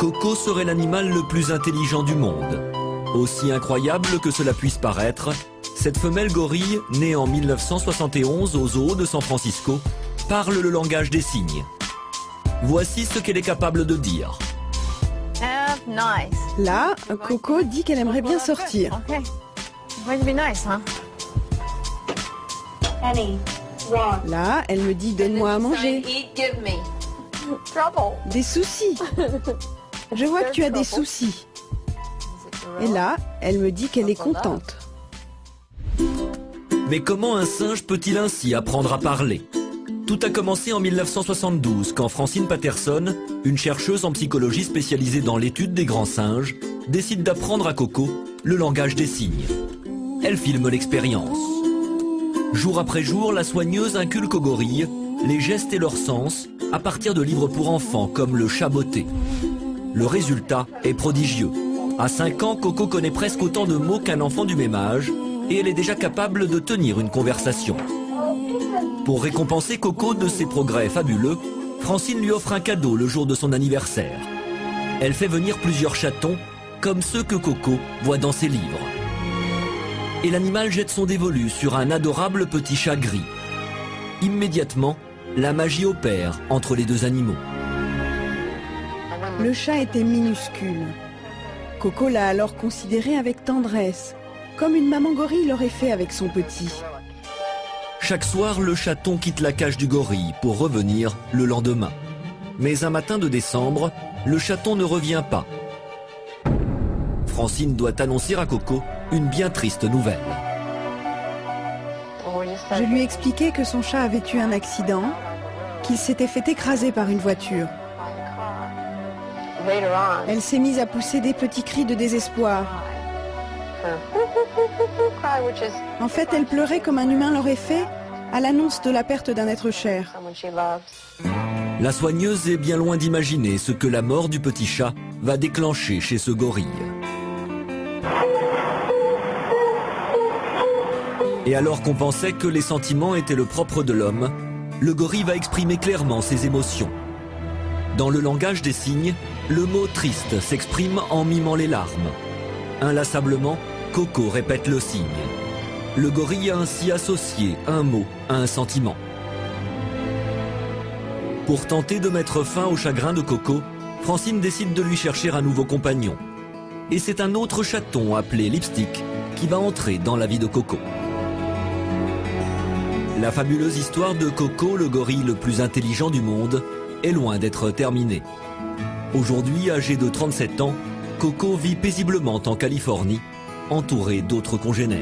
Coco serait l'animal le plus intelligent du monde. Aussi incroyable que cela puisse paraître, cette femelle gorille, née en 1971 au zoo de San Francisco, parle le langage des signes. Voici ce qu'elle est capable de dire. Là, Coco dit qu'elle aimerait bien sortir. Là, elle me dit donne-moi à manger. Des soucis. Je vois que tu as des soucis. Et là, elle me dit qu'elle est contente. Mais comment un singe peut-il ainsi apprendre à parler? Tout a commencé en 1972 quand Francine Patterson, une chercheuse en psychologie spécialisée dans l'étude des grands singes, décide d'apprendre à Coco le langage des signes. Elle filme l'expérience. Jour après jour, la soigneuse inculque aux gorilles les gestes et leurs sens à partir de livres pour enfants comme le chat botté. Le résultat est prodigieux. À 5 ans, Coco connaît presque autant de mots qu'un enfant du même âge et elle est déjà capable de tenir une conversation. Pour récompenser Coco de ses progrès fabuleux, Francine lui offre un cadeau le jour de son anniversaire. Elle fait venir plusieurs chatons, comme ceux que Coco voit dans ses livres. Et l'animal jette son dévolu sur un adorable petit chat gris. Immédiatement, la magie opère entre les deux animaux. Le chat était minuscule. Coco l'a alors considéré avec tendresse, comme une maman gorille l'aurait fait avec son petit. Chaque soir, le chaton quitte la cage du gorille pour revenir le lendemain. Mais un matin de décembre, le chaton ne revient pas. Francine doit annoncer à Coco une bien triste nouvelle. Je lui ai expliqué que son chat avait eu un accident, qu'il s'était fait écraser par une voiture. Elle s'est mise à pousser des petits cris de désespoir. En fait, elle pleurait comme un humain l'aurait fait à l'annonce de la perte d'un être cher. La soigneuse est bien loin d'imaginer ce que la mort du petit chat va déclencher chez ce gorille. Et alors qu'on pensait que les sentiments étaient le propre de l'homme, le gorille va exprimer clairement ses émotions. Dans le langage des signes, le mot triste s'exprime en mimant les larmes. Inlassablement, Coco répète le signe. Le gorille a ainsi associé un mot à un sentiment. Pour tenter de mettre fin au chagrin de Coco, Francine décide de lui chercher un nouveau compagnon. Et c'est un autre chaton appelé Lipstick qui va entrer dans la vie de Coco. La fabuleuse histoire de Coco, le gorille le plus intelligent du monde, est loin d'être terminée. Aujourd'hui, âgé de 37 ans, Coco vit paisiblement en Californie, entouré d'autres congénères.